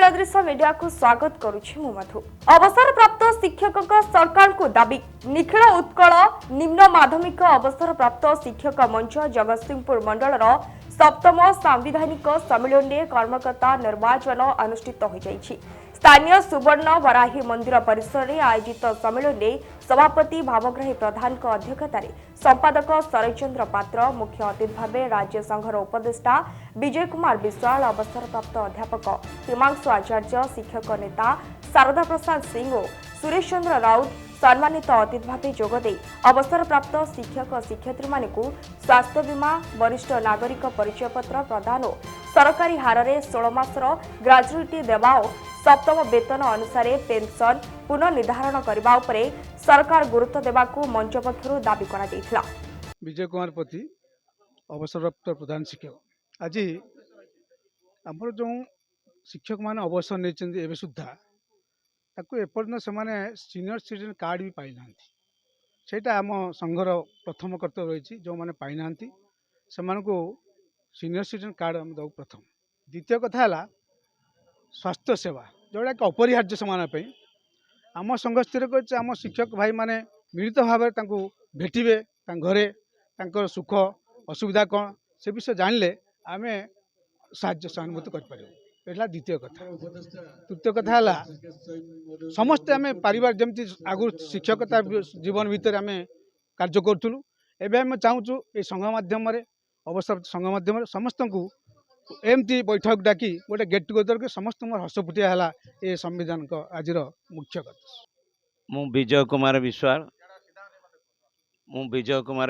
नीलादृश्य media को स्वागत करुछि मु मधु। अवसर प्राप्त शिक्षक सरकार को दाबी निखिल उत्कल निम्न माध्यमिक अवसर प्राप्त शिक्षक मंच जगतसिंहपुर मंडल सप्तम सांविधानिक सम्मेलन में कर्मकर्ता निर्वाचन अनुष्ठित हो जाइछि। स्थानीय सुवर्ण वराही मंदिर परिसर में आयोजित सम्मेलन में सभापति भावग्राही प्रधान अध्यक्षतार संपादक शरचंद्र पात्र मुख्य अतिथि भाव राज्य संघर उपदेष्टा विजय कुमार विश्वाल अवसर प्राप्त अध्यापक हिमांशु आचार्य शिक्षक नेता शारदा प्रसाद सिंह और सुरेश चंद्र राउत सम्मानित अतिथि भाव जोगदे अवसर प्राप्त शिक्षक शिक्षयित्री मानू स्वास्थ्य बीमा वरिष्ठ नागरिक परिचय पत्र प्रदान और सरकारी हार में 16 मासर ग्राजुएटी देवा और सप्तम वेतन अनुसार पेंशन पुनर्निर्धारण करने उपरे सरकार गुरुत्व देवा मंच पक्षर दाबी करा। विजय कुमार पति अवसरप्राप्त प्रधान शिक्षक आज आमर जो शिक्षक मैंने अवसर नहीं सुधा एपर्तन से सीनियर सिटीजन कार्ड भी पाई ना सेटा आम संघर प्रथम कर्तव्य रही जो मैंने पाई ना से सीनियर सिटीजन कार्ड आम दो प्रथम। द्वितीय कथा है स्वास्थ्य सेवा जोड़ा कि अपरिहार्य से आम संघ स्थिर कर आम शिक्षक भाई माने मिलित भाव भेटे घरे सुख असुविधा कौन से विषय जानले आम साहाय्य सहानुभूति कर द्वितीय कथा। तृतीय कथा है समस्ते आम पारिवार जमी आगु शिक्षकता जीवन भितर आम कार्य करूँ एवं चाहूँ ये संघ मध्यम अवसर संघ मध्यम समस्त को एमती बैठक डाकी गोटे गेट टुगेदर के समस्त हस फुटिया है ये संविधान का आज मुख्य कथा। मु विजय कुमार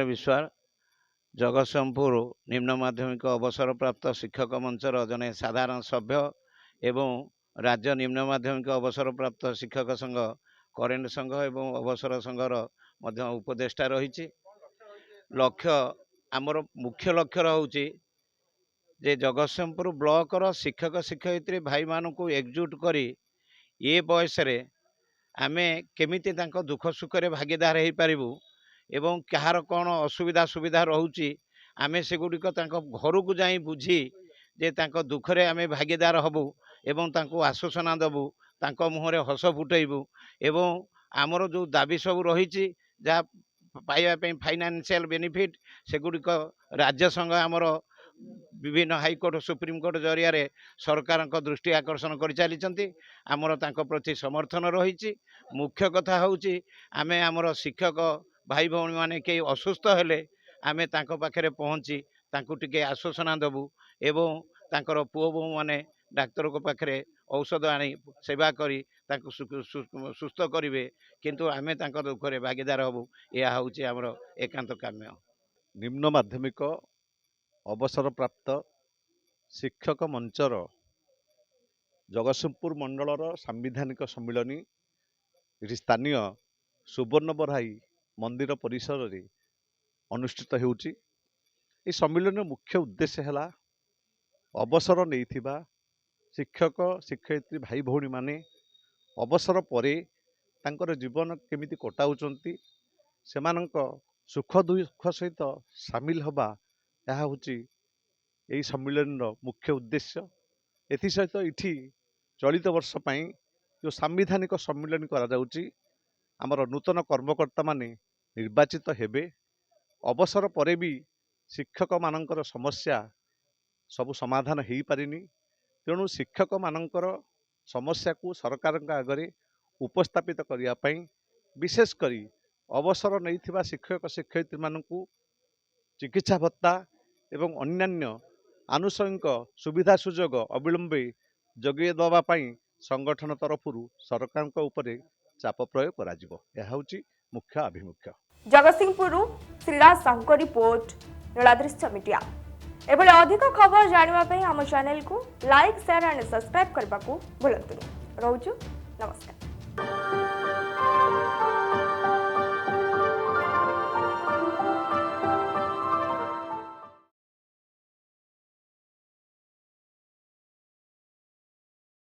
विश्वाल जगतसिंहपुर निम्न माध्यमिक अवसर प्राप्त शिक्षक मंचर जने साधारण सभ्य एवं राज्य निम्न माध्यमिक अवसर प्राप्त शिक्षक संघ करेन्ट संघ एवं अवसर संघर उपदेष्टा रही लक्ष्य आमर मुख्य लक्ष्य रोचे जे जगतसिंहपुर ब्लॉकर शिक्षक शिक्षयित्री भाई मानू एकजुट करी ये बयस आमे केमिति तांको दुख सुख रे भागीदार हो पारिबु एवं कहार कौन असुविधा सुविधा रोचे आमे सेगुड़िक घर को जाई बुझी जे तांको दुख रे आमे भागीदार हबु एवं तांको आश्वासना देबु तांको मुहरे हस फुटेबु एवं आमर जो दाबी सब रही जहाँ पाइबा फाइनान्शियल बेनिफिट सेगुड़िक राज्य संघ आमर विभिन्न हाईकोर्ट सुप्रीमकोर्ट जरिया सरकार दृष्टि आकर्षण कर चली आमर तांको प्रति समर्थन रही। मुख्य कथा होची आमे आमर शिक्षक भाई भौणी माने कई असुस्थ हेले आमे तांको पाखरे पहुँची तांको टिके आश्वासना देबु एवं तांकर पुओ बोहू माने डाक्तर को पाखरे औषध आनी सेवा करी तांको सुस्थ करिवे किंतु आमे तांको दुखरे भागीदार हबु या होची आमर एकांत काम्य। निम्न माध्यमिक अवसर प्राप्त शिक्षक मंचर जगतसिंहपुर मंडलर सांविधानिक सम्मिलनी ये स्थानीय सुवर्ण बराही मंदिर परिसर रे अनुष्ठित होउची। ये सम्मिलन मुख्य उद्देश्य है अवसर नहीं शिक्षक शिक्षयित्री भाई भौणी माने अवसर परे तांकर जीवन केमिति कटाउचंती सेमानंक सुख दुख सहित सामिल हवा यह हूँ यही सम्मिलन मुख्य उद्देश्य। एसत इठी चलित वर्ष पाई जो सांविधानिक सम्मिलन आमर नूतन कर्मकर्ता माने निर्वाचित हेबे अवसर परे भी शिक्षक मानकर समस्या सबु समाधान हो पारिनी तेणु शिक्षक मानकर समस्या को सरकार आगे उपस्थापित करने विशेषकर अवसर नहीं शिक्षक शिक्षयित्री मानू चिकित्सा भत्ता एवं अन्यान्य आनुषंगिक सुविधा सुजोग अविलंबे जगै दवापाई संगठन तरफ सरकार उपरे चाप प्रयोग करा मुख्य आभिमुख्य। Jagatsinghpur Shriraj Sahu report Niladrushya media. एभले अधिक खबर जानिबा आम चैनल को लाइक शेयर एंड सब्सक्राइब करने को भूलंतु। रोजु नमस्कार।